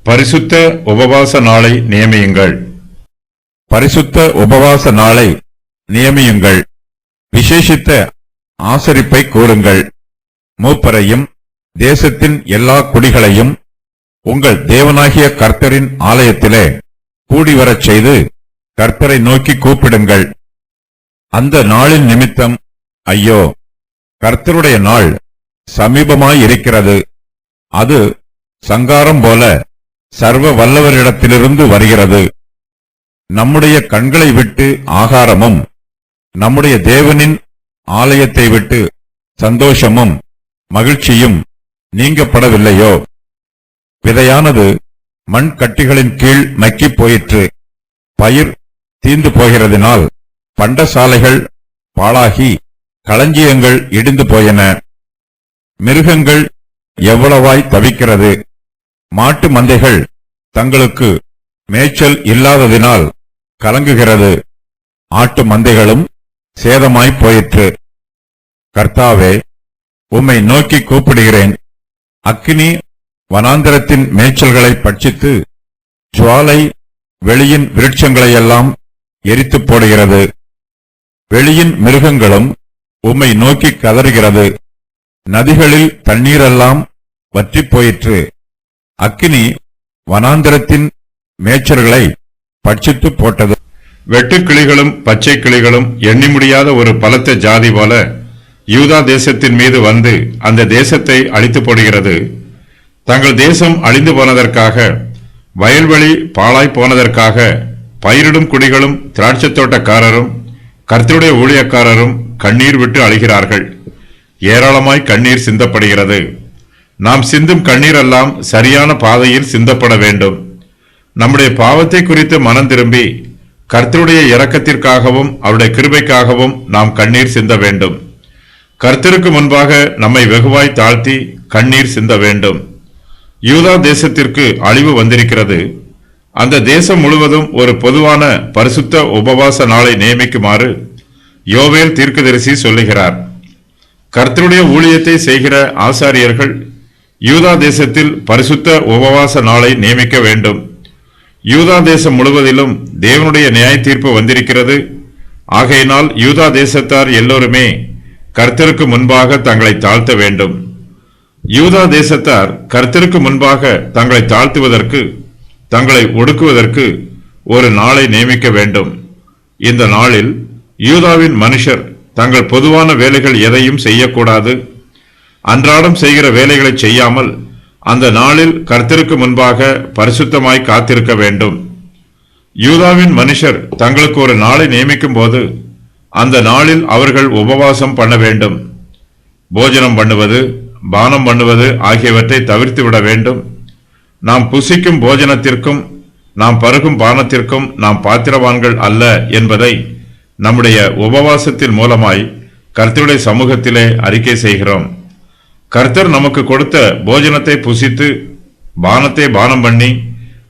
பரிசுத்த உபவாச நாளை நியமியுங்கள். பரிசுத்த உபவாச நாளை நியமியுங்கள். விசேஷித்த ஆசரிப்பை கூறுங்கள். மூப்பரையும் தேசத்தின் எல்லா குடிகளையும் உங்கள் தேவனாகிய கர்த்தரின் ஆலயத்திலே கூடிவரச் செய்து கர்த்தரை நோக்கி கூப்பிடுங்கள். அந்த நாளின் நிமித்தம் ஐயோ, கர்த்தருடைய நாள் சமீபமாயிருக்கிறது. அது சங்காரம் போல சர்வ வல்லவரிடத்திலிருந்து வருகிறது. நம்முடைய கண்களை விட்டு ஆகாரமும் நம்முடைய தேவனின் ஆலயத்தை விட்டு சந்தோஷமும் மகிழ்ச்சியும் நீங்கப்படவில்லையோ? விதையானது மண் கட்டிகளின் கீழ் மக்கிப் போயிற்று. பயிர் தீந்து போகிறதினால் பண்டசாலைகள் பாழாகி களஞ்சியங்கள் இடிந்து போயின. மிருகங்கள் எவ்வளவாய் தவிக்கிறது! மாட்டு மந்தைகள் தங்களுக்கு மேய்ச்சல் இல்லாததினால் கலங்குகிறது. ஆட்டு மந்தைகளும் சேதமாய்ப் போயிற்று. கர்த்தாவே, உம்மை நோக்கி கூப்பிடுகிறேன். அக்கினி வனாந்திரத்தின் மேய்ச்சல்களை பட்சித்து ஜுவாலை வெளியின் விருட்சங்களையெல்லாம் எரித்துப் போடுகிறது. வெளியின் மிருகங்களும் உம்மை நோக்கி கதறுகிறது. நதிகளில் தண்ணீரெல்லாம் வற்றிப் போயிற்று. அக்கினி வனாந்திரத்தின் மேய்ச்சல்களை பட்சித்து போட்டது. வெட்டுக்கிளிகளும் பச்சை கிளிகளும் எண்ணி முடியாத ஒரு பலத்த ஜாதி போல யூதா தேசத்தின் மீது வந்து அந்த தேசத்தை அழித்து போடுகிறது. தங்கள் தேசம் அழிந்து போனதற்காக, வயல்வெளி பாழாய் போனதற்காக பயிரிடும் குடிகளும் திராட்சை தோட்டக்காரரும் கர்த்தருடைய ஊழியக்காரரும் கண்ணீர் விட்டு அழுகிறார்கள். ஏராளமாய் கண்ணீர் சிந்தப்படுகிறது. நாம் சிந்தும் கண்ணீரெல்லாம் சரியான பாதையில் சிந்தப்பட வேண்டும். நம்முடைய பாவத்தை குறித்து மனம் திரும்பி கர்த்தருடைய இரக்கத்திற்காகவும் அவருடைய கிருபைக்காகவும் நாம் கண்ணீர் சிந்த வேண்டும். கர்த்தருக்கு முன்பாக நம்மை வெகுவாய் தாழ்த்தி கண்ணீர் சிந்த வேண்டும். யூதா தேசத்திற்கு அழிவு வந்திருக்கிறது. அந்த தேசம் முழுவதும் ஒரு பொதுவான பரிசுத்த உபவாச நாளை நியமிக்குமாறு யோவேல் தீர்க்கதரிசி சொல்லுகிறார். கர்த்தருடைய ஊழியத்தை செய்கிற ஆசாரியர்கள் யூதா தேசத்தில் பரிசுத்த உபவாச நாளை நியமிக்க வேண்டும். யூதா தேசம் முழுவதிலும் தேவனுடைய நியாய தீர்ப்பு வந்திருக்கிறது. ஆகையினால் யூதா தேசத்தார் எல்லோருமே கர்த்தருக்கு முன்பாக தங்களை தாழ்த்த வேண்டும். யூதா தேசத்தார் கர்த்தருக்கு முன்பாக தங்களை தாழ்த்துவதற்கு, தங்களை ஒடுக்குவதற்கு ஒரு நாளை நியமிக்க வேண்டும். இந்த நாளில் யூதாவின் மனுஷர் தங்கள் பொதுவான வேலைகள் எதையும் செய்யக்கூடாது. அன்றாடம் செய்கிற வேலைகளை செய்யாமல் அந்த நாளில் கர்த்தருக்கு முன்பாக பரிசுத்தமாய் காத்திருக்க வேண்டும். யூதாவின் மனுஷர் தங்களுக்கு ஒரு நாளை நியமிக்கும் போது அந்த நாளில் அவர்கள் உபவாசம் பண்ண வேண்டும். போஜனம் பண்ணுவது, பானம் பண்ணுவது ஆகியவற்றை தவிர்த்து விட வேண்டும். நாம் புசிக்கும் போஜனத்திற்கும் நாம் பருகும் பானத்திற்கும் நாம் பாத்திரவான்கள் அல்ல என்பதை நம்முடைய உபவாசத்தின் மூலமாய் கர்த்தருடைய சமூகத்திலே அறிக்கை செய்கிறோம். கர்த்தர் நமக்கு கொடுத்த போஜனத்தை புசித்து பானத்தை பானம் பண்ணி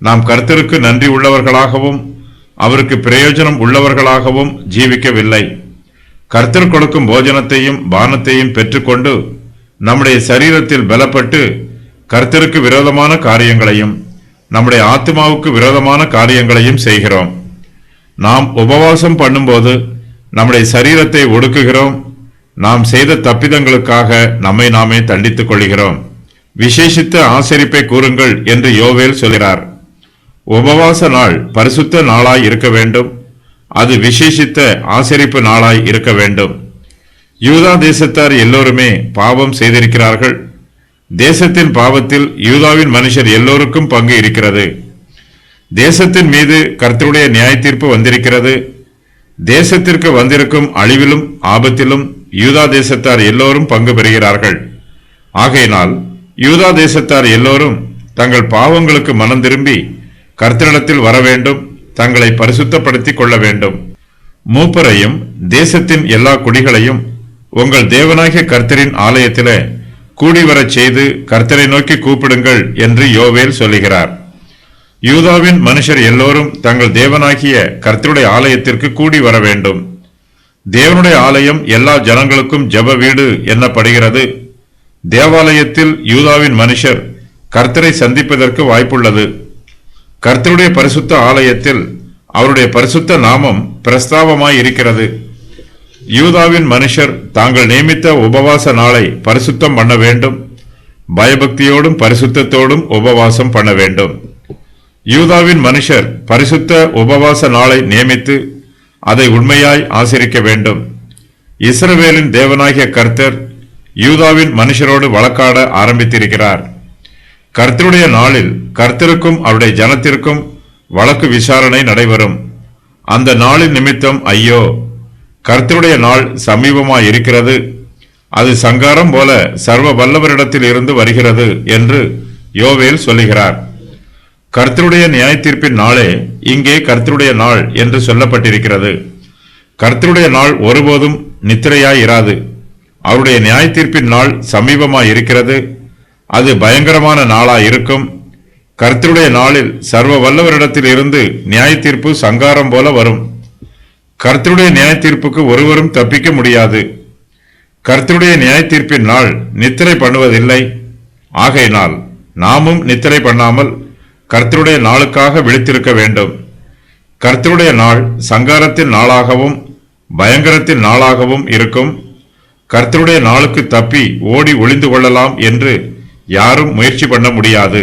நாம் கர்த்தருக்கு நன்றி உள்ளவர்களாகவும் அவருக்கு பிரயோஜனம் உள்ளவர்களாகவும் ஜீவிக்கவில்லை. கர்த்தர் கொடுக்கும் போஜனத்தையும் பானத்தையும் பெற்றுக்கொண்டு நம்முடைய சரீரத்தில் பலப்பட்டு கர்த்தருக்கு விரோதமான காரியங்களையும் நம்முடைய ஆத்மாவுக்கு விரோதமான காரியங்களையும் செய்கிறோம். நாம் உபவாசம் பண்ணும்போது நம்முடைய சரீரத்தை ஒடுக்குகிறோம். நாம் செய்த தப்பிதங்களுக்காக நம்மை நாமே தண்டித்துக் கொள்கிறோம். விசேஷித்த ஆசரிப்பை கூறுங்கள் என்று யோவேல் சொல்கிறார். உபவாச நாள் பரிசுத்த நாளாய் இருக்க வேண்டும். அது விசேஷித்த ஆசரிப்பு நாளாய் இருக்க வேண்டும். யூதா தேசத்தார் எல்லோருமே பாவம் செய்திருக்கிறார்கள். தேசத்தின் பாவத்தில் யூதாவின் மனுஷர் எல்லோருக்கும் பங்கு இருக்கிறது. தேசத்தின் மீது கர்த்தருடைய நியாய தீர்ப்பு வந்திருக்கிறது. தேசத்திற்கு வந்திருக்கும் அழிவிலும் ஆபத்திலும் யூதா தேசத்தார் எல்லோரும் பங்கு பெறுகிறார்கள். ஆகையினால் யூதா தேசத்தார் எல்லோரும் தங்கள் பாவங்களுக்கு மனம் திரும்பி கர்த்தரிடத்தில் வர வேண்டும். தங்களை பரிசுத்தப்படுத்திக் கொள்ள வேண்டும். மூப்பரையும் தேசத்தின் எல்லா குடிகளையும் உங்கள் தேவனாகிய கர்த்தரின் ஆலயத்திலே கூடிவரச் செய்து கர்த்தரை நோக்கி கூப்பிடுங்கள் என்று யோவேல் சொல்லுகிறார். யூதாவின் மனுஷர் எல்லோரும் தங்கள் தேவனாகிய கர்த்தருடைய ஆலயத்திற்கு கூடி வர வேண்டும். தேவனுடைய ஆலயம் எல்லா ஜனங்களுக்கும் ஜெப வீடு எண்ணப்படுகிறது. தேவாலயத்தில் யூதாவின் மனுஷர் கர்த்தரை சந்திப்பதற்கு வாய்ப்புள்ளது. கர்த்தருடைய பரிசுத்த ஆலயத்தில் அவருடைய பரிசுத்த நாமம் பிரஸ்தாபமாய் இருக்கிறது. யூதாவின் மனுஷர் தாங்கள் நியமித்த உபவாச நாளை பரிசுத்தம் பண்ண வேண்டும். பயபக்தியோடும் பரிசுத்தத்தோடும் உபவாசம் பண்ண வேண்டும். யூதாவின் மனுஷர் பரிசுத்த உபவாச நாளை நியமித்து அதை உண்மையாய் ஆசரிக்க வேண்டும். இஸ்ரவேலின் தேவனாகிய கர்த்தர் யூதாவின் மனுஷரோடு வழக்காட ஆரம்பித்திருக்கிறார். கர்த்தருடைய நாளில் கர்த்தருக்கும் அவருடைய ஜனத்திற்கும் வழக்கு விசாரணை நடைபெறும். அந்த நாளின் நிமித்தம் ஐயோ, கர்த்தருடைய நாள் சமீபமாய் இருக்கிறது, அது சங்காரம் போல சர்வ வல்லவரிடத்தில் இருந்து வருகிறது என்று யோவேல் சொல்லுகிறார். கர்த்தருடைய நியாயத்தீர்ப்பின் நாளே இங்கே கர்த்தருடைய நாள் என்று சொல்லப்பட்டிருக்கிறது. கர்த்தருடைய நாள் ஒருபோதும் நித்திரையாய் இராது. அவருடைய நியாயத்தீர்ப்பின் நாள் சமீபமாய் இருக்கிறது. அது பயங்கரமான நாளாய் இருக்கும். கர்த்தருடைய நாளில் சர்வ வல்லவரிடத்தில் இருந்து நியாயத்தீர்ப்பு சங்காரம் போல வரும். கர்த்தருடைய நியாயத்தீர்ப்புக்கு ஒருவரும் தப்பிக்க முடியாது. கர்த்தருடைய நியாயத்தீர்ப்பின் நாள் நித்திரை பண்ணுவதில்லை. ஆகையினால் நாமும் நித்திரை பண்ணாமல் கர்த்தருடைய நாளுக்காக விழித்திருக்க வேண்டும். கர்த்தருடைய நாள் சங்காரத்தின் நாளாகவும் பயங்கரத்தின் நாளாகவும் இருக்கும். கர்த்தருடைய நாளுக்கு தப்பி ஓடி ஒளிந்து கொள்ளலாம் என்று யாரும் முயற்சி பண்ண முடியாது.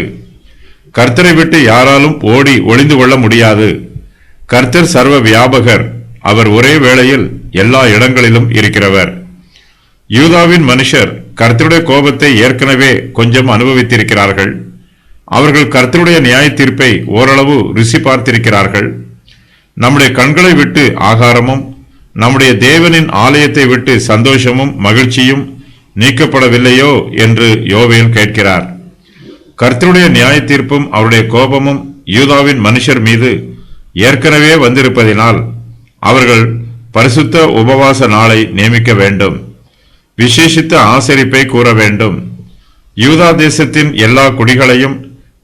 கர்த்தரை விட்டு யாராலும் ஓடி ஒளிந்து கொள்ள முடியாது. கர்த்தர் சர்வ வியாபகர். அவர் ஒரே வேளையில் எல்லா இடங்களிலும் இருக்கிறவர். யூதாவின் மனுஷர் கர்த்தருடைய கோபத்தை ஏற்கனவே கொஞ்சம் அனுபவித்திருக்கிறார்கள். அவர்கள் கர்த்தருடைய நியாய தீர்ப்பை ஓரளவு ருசி பார்த்திருக்கிறார்கள். நம்முடைய கண்களை விட்டு ஆகாரமும் நம்முடைய தேவனின் ஆலயத்தை விட்டு சந்தோஷமும் மகிழ்ச்சியும் நீக்கப்படவில்லையோ என்று யோவேல் கேட்கிறார். கர்த்தருடைய நியாய தீர்ப்பும் அவருடைய கோபமும் யூதாவின் மனுஷர் மீது ஏற்கனவே வந்திருப்பதினால் அவர்கள் பரிசுத்த உபவாச நாளை நியமிக்க வேண்டும். விசேஷித்த ஆசரிப்பை கூற வேண்டும். யூதா தேசத்தின் எல்லா குடிகளையும்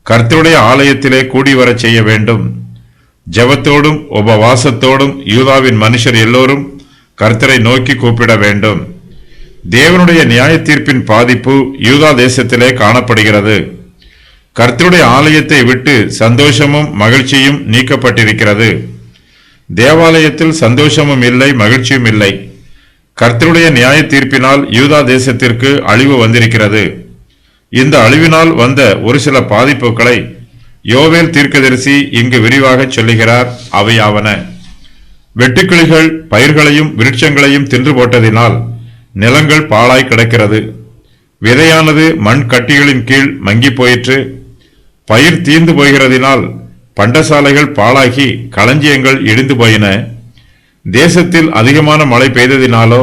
கர்த்தருடைய ஆலயத்திலே கூடி வரச் செய்ய வேண்டும். ஜெபத்தோடும் உபவாசத்தோடும் யூதாவின் மனுஷர் எல்லோரும் கர்த்தரை நோக்கி கூப்பிட வேண்டும். தேவனுடைய நியாய தீர்ப்பின் பாதிப்பு யூதா தேசத்திலே காணப்படுகிறது. கர்த்தருடைய ஆலயத்தை விட்டு சந்தோஷமும் மகிழ்ச்சியும் நீக்கப்பட்டிருக்கிறது. தேவாலயத்தில் சந்தோஷமும் இல்லை, மகிழ்ச்சியும் இல்லை. கர்த்தருடைய நியாய தீர்ப்பினால் யூதா தேசத்திற்கு அழிவு வந்திருக்கிறது. இந்த அழிவினால் வந்த ஒரு சில பாதிப்புகளை யோவேல் தீர்க்கதரிசி இங்கு விரிவாக சொல்லுகிறார். அவையாவன: வெட்டுக்கிளிகள் பயிர்களையும் விருட்சங்களையும் தின்று போட்டதினால் நிலங்கள் பாழாய் கிடக்கிறது. விதையானது மண் கட்டிகளின் கீழ் மங்கி போயிற்று. பயிர் தீர்ந்து போகிறதினால் பண்டசாலைகள் பாழாகி களஞ்சியங்கள் இடிந்து போயின. தேசத்தில் அதிகமான மழை பெய்ததினாலோ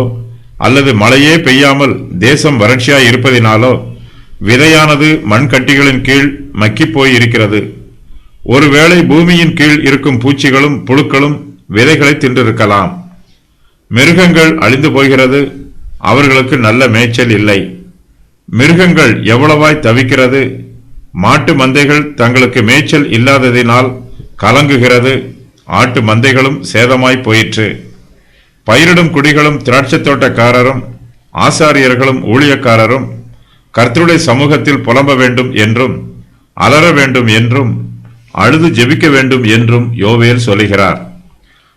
அல்லது மழையே பெய்யாமல் தேசம் வறட்சியாய் இருப்பதினாலோ விதையானது மண்கட்டிகளின் கீழ் மக்கிப் போய் இருக்கிறது. ஒருவேளை பூமியின் கீழ் இருக்கும் பூச்சிகளும் புழுக்களும் விதைகளை தின்றிருக்கலாம். மிருகங்கள் அழிந்து போகிறது. அவர்களுக்கு நல்ல மேய்ச்சல் இல்லை. மிருகங்கள் எவ்வளவாய் தவிக்கிறது. மாட்டு மந்தைகள் தங்களுக்கு மேய்ச்சல் இல்லாததினால் கலங்குகிறது. ஆட்டு மந்தைகளும் சேதமாய் போயிற்று. பயிரிடும் குடிகளும் திராட்சை தோட்டக்காரரும் ஆசாரியர்களும் ஊழியக்காரரும் கர்த்தருடைய சமூகத்தில் புலம்ப வேண்டும் என்றும் அலற வேண்டும் என்றும் அழுது ஜெபிக்க வேண்டும் என்றும் யோவேல் சொல்லுகிறார்.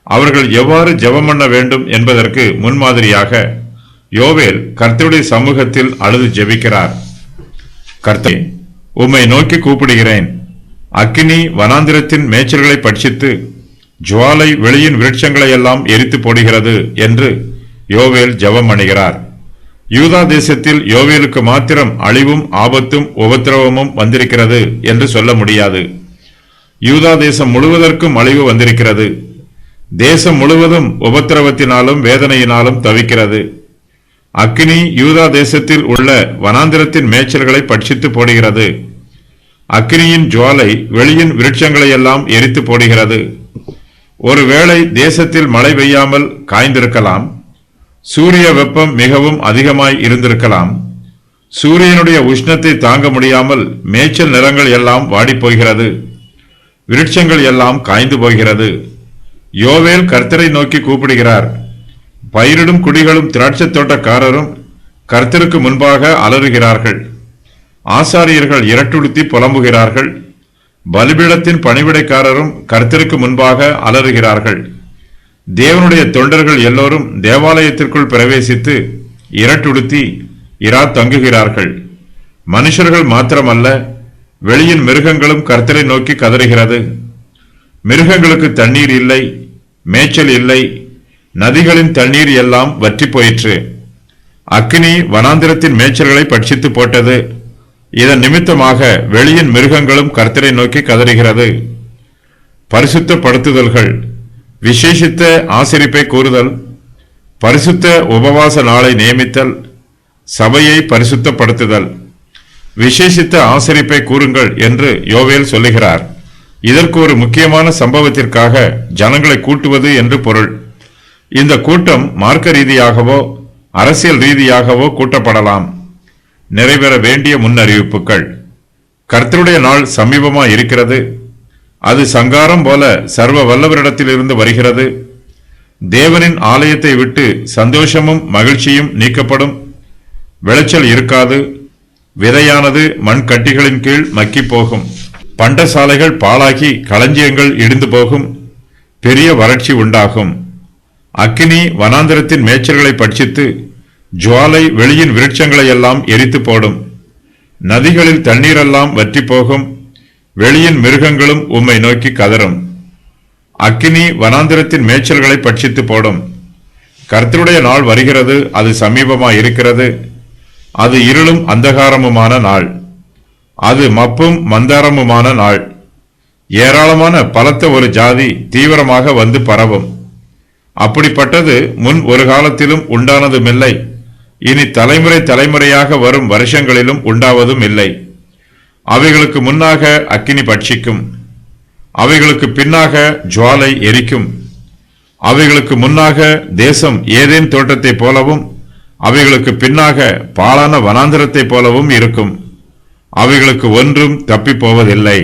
அவர்கள் எவ்வாறு ஜெபம் பண்ண வேண்டும் என்பதற்கு முன்மாதிரியாக யோவேல் கர்த்தருடைய சமூகத்தில் அழுது ஜெபிக்கிறார். கர்த்தரே, உம்மை நோக்கி கூப்பிடுகிறேன். அக்கினி வனாந்திரத்தின் மேய்ச்சல்களை பட்சித்து ஜுவாலை வெளியின் விருட்சங்களை எல்லாம் எரித்து போடுகிறது என்று யோவேல் ஜெபம் பண்ணுகிறார். யூதா தேசத்தில் யோவேலுக்கு மாத்திரம் அழிவும் ஆபத்தும் உபத்திரவமும் வந்திருக்கிறது என்று சொல்ல முடியாது. யூதா தேசம் முழுவதற்கும் அழிவு வந்திருக்கிறது. தேசம் முழுவதும் உபத்திரவத்தினாலும் வேதனையினாலும் தவிக்கிறது. அக்கினி யூதா தேசத்தில் உள்ள வனாந்திரத்தின் மேய்ச்சல்களை பட்சித்து போடுகிறது. அக்கினியின் ஜுவாலை வெளியின் விருட்சங்களை எல்லாம் எரித்து போடுகிறது. ஒருவேளை தேசத்தில் மழை பெய்யாமல் காய்ந்திருக்கலாம். சூரிய வெப்பம் மிகவும் அதிகமாய் இருந்திருக்கலாம். சூரியனுடைய உஷ்ணத்தை தாங்க முடியாமல் மேய்ச்சல் நிலங்கள் எல்லாம் வாடிப்போகிறது. விருட்சங்கள் எல்லாம் காய்ந்து போகிறது. யோவேல் கர்த்தரை நோக்கி கூப்பிடுகிறார். பயிரிடும் குடிகளும் திராட்சை தோட்டக்காரரும் கர்த்தருக்கு முன்பாக அலறுகிறார்கள். ஆசாரியர்கள் இரட்டுடுத்தி புலம்புகிறார்கள். பலிபீடத்தின் பணிவிடைக்காரரும் கர்த்தருக்கு முன்பாக அலறுகிறார்கள். தேவனுடைய தொண்டர்கள் எல்லோரும் தேவாலயத்திற்குள் பிரவேசித்து இரட்டுடுத்தி தங்குகிறார்கள். மனுஷர்கள் மாத்திரமல்ல, வெளியின் மிருகங்களும் கர்த்தரை நோக்கி கதறுகிறது. மிருகங்களுக்கு தண்ணீர் இல்லை, மேய்ச்சல் இல்லை, நதிகளின் தண்ணீர் எல்லாம் வற்றி போயிற்று. அக்கினி வனாந்திரத்தின் மேய்ச்சல்களை பட்சித்து போட்டது. இதன் நிமித்தமாக வெளியின் மிருகங்களும் கர்த்தரை நோக்கி கதறுகிறது. பரிசுத்தப்படுத்துதல்கள், விசேஷித்த ஆசரிப்பை கூறுதல், பரிசுத்த உபவாச நாளை நியமித்தல், சபையை பரிசுத்தப்படுத்துதல். விசேஷித்த ஆசரிப்பை கூறுங்கள் என்று யோவேல் சொல்லுகிறார். இதற்கு ஒரு முக்கியமான சம்பவத்திற்காக ஜனங்களை கூட்டுவது என்று பொருள். இந்த கூட்டம் மார்க்க ரீதியாகவோ அரசியல் ரீதியாகவோ கூட்டப்படலாம். நிறைவேற வேண்டிய முன்னறிவிப்புகள். கர்த்தருடைய நாள் சமீபமாய் இருக்கிறது. அது சங்காரம் போல சர்வ வல்லவரிடத்திலிருந்து வருகிறது. தேவனின் ஆலயத்தை விட்டு சந்தோஷமும் மகிழ்ச்சியும் நீக்கப்படும். விளைச்சல் இருக்காது. விதையானது மண் கட்டிகளின் கீழ் மக்கி போகும். பண்டசாலைகள் பாழாகி களஞ்சியங்கள் இடிந்து போகும். பெரிய வறட்சி உண்டாகும். அக்கினி வனாந்திரத்தின் மேய்ச்சல்களை பட்சித்து ஜுவாலை வெளியின் விருட்சங்களை எல்லாம் எரித்து போடும். நதிகளில் தண்ணீரெல்லாம் வற்றி போகும். வெளியின் மிருகங்களும் உம்மை நோக்கி கதறும். அக்கினி வனாந்திரத்தின் மேய்ச்சல்களை பட்சித்து போடும். கர்த்தருடைய நாள் வருகிறது. அது சமீபமாய் இருக்கிறது. அது இருளும் அந்தகாரமுமான நாள். அது மப்பும் மந்தாரமுமான நாள். ஏராளமான பலத்த ஒரு ஜாதி தீவிரமாக வந்து பரவும். அப்படிப்பட்டது முன் ஒரு காலத்திலும் உண்டானதுமில்லை. இனி தலைமுறை தலைமுறையாக வரும் வருஷங்களிலும் உண்டாவதும் இல்லை. அவைகளுக்கு முன்னாக அக்கினி பட்சிக்கும். அவைகளுக்கு பின்னாக ஜுவாலை எரிக்கும். அவைகளுக்கு முன்னாக தேசம் ஏதேன் தோட்டத்தைப் போலவும் அவைகளுக்கு பின்னாக பாழான வனாந்திரத்தைப் போலவும் இருக்கும். அவைகளுக்கு ஒன்றும் தப்பி போவதில்லை.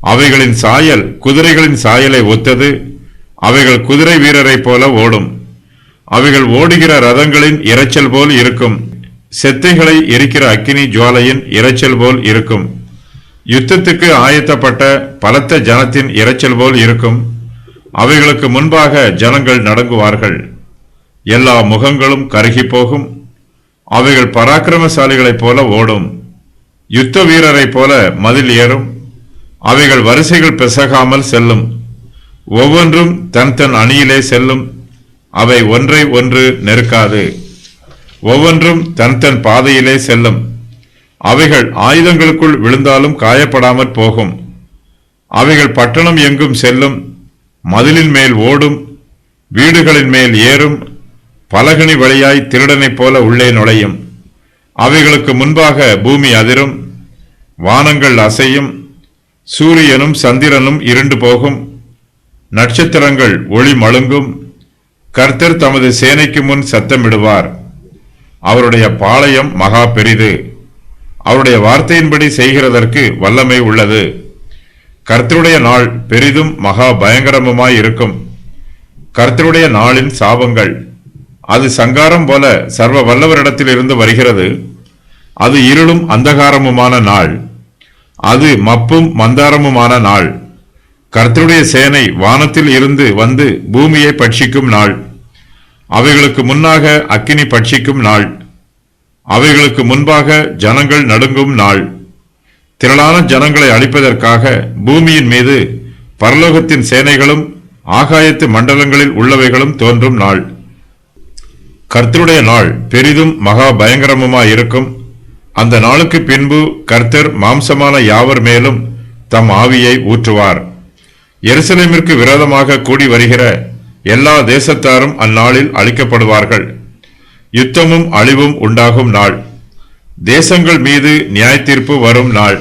அவைகளின் சாயல் குதிரைகளின் சாயலை ஒத்தது. அவைகள் குதிரை வீரரைப் போல ஓடும். அவைகள் ஓடுகிற ரதங்களின் இரைச்சல் போல் இருக்கும். செத்தைகளை எரிக்கிற அக்கினி ஜுவாலையின் இரைச்சல் போல் இருக்கும். யுத்தத்துக்கு ஆயத்தப்பட்ட பலத்த ஜனத்தின் இரைச்சல் போல் இருக்கும். அவைகளுக்கு முன்பாக ஜனங்கள் நடுங்குவார்கள். எல்லா முகங்களும் கருகி போகும். அவைகள் பராக்கிரமசாலிகளைப் போல ஓடும். யுத்த வீரரைப் போல மதில் ஏறும். அவைகள் வரிசைகள் பிசகாமல் செல்லும். ஒவ்வொன்றும் தன் தன் அணியிலே செல்லும். அவை ஒன்றை ஒன்று நெருக்காது. ஒவ்வொன்றும் தன் தன் பாதையிலே செல்லும். அவைகள் ஆயுதங்களுக்குள் விழுந்தாலும் காயப்படாமற் போகும். அவைகள் பட்டணம் எங்கும் செல்லும். மதிலின் மேல் ஓடும். வீடுகளின் மேல் ஏறும். பலகனி வழியாய் திருடனைப் போல உள்ளே நுழையும். அவைகளுக்கு முன்பாக பூமி அதிரும். வானங்கள் அசையும். சூரியனும் சந்திரனும் இருண்டு போகும். நட்சத்திரங்கள் ஒளி மழுங்கும். கர்த்தர் தமது சேனைக்கு முன் சத்தமிடுவார். அவருடைய பாளையம் மகா பெரிது. அவருடைய வார்த்தையின்படி செய்கிறதற்கு வல்லமை உள்ளது. கர்த்தருடைய நாள் பெரிதும் மகா பயங்கரமுமாய் இருக்கும். கர்த்தருடைய நாளின் சாபங்கள். அது சங்காரம் போல சர்வ வல்லவரிடத்திலிருந்து வருகிறது. அது இருளும் அந்தகாரமுமான நாள். அது மப்பும் மந்தாரமுமான நாள். கர்த்தருடைய சேனை வானத்தில் இருந்து வந்து பூமியை பட்சிக்கும் நாள். அவைகளுக்கு முன்னாக அக்கினி பட்சிக்கும் நாள். அவைகளுக்கு முன்பாக ஜனங்கள் நடுங்கும் நாள். திரளான ஜனங்களை அழிப்பதற்காக பூமியின் மீது பரலோகத்தின் சேனைகளும் ஆகாயத்து மண்டலங்களில் உள்ளவைகளும் தோன்றும் நாள். கர்த்தருடைய நாள் பெரிதும் மகா பயங்கரமுமாயிருக்கும். அந்த நாளுக்கு பின்பு கர்த்தர் மாம்சமான யாவர் மேலும் தம் ஆவியை ஊற்றுவார். எருசலேமிற்கு விரோதமாக கூடி வருகிற எல்லா தேசத்தாரும் அந்நாளில் அழிக்கப்படுவார்கள். யுத்தமும் அழிவும் உண்டாகும் நாள். தேசங்கள் மீது நியாயத்தீர்ப்பு வரும் நாள்.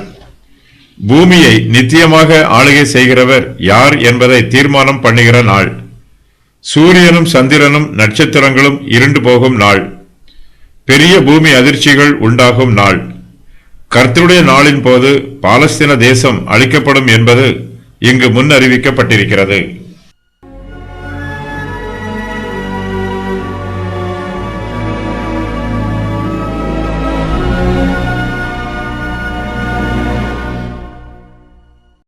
பூமியை நித்தியமாக ஆளுகை செய்கிறவர் யார் என்பதை தீர்மானம் பண்ணுகிற நாள். சூரியனும் சந்திரனும் நட்சத்திரங்களும் இருண்டு போகும் நாள். பெரிய பூமி அதிர்ச்சிகள் உண்டாகும் நாள். கர்த்தருடைய நாளின் போது பாலஸ்தீன தேசம் அழிக்கப்படும் என்பது இங்கு முன்னறிவிக்கப்பட்டிருக்கிறது.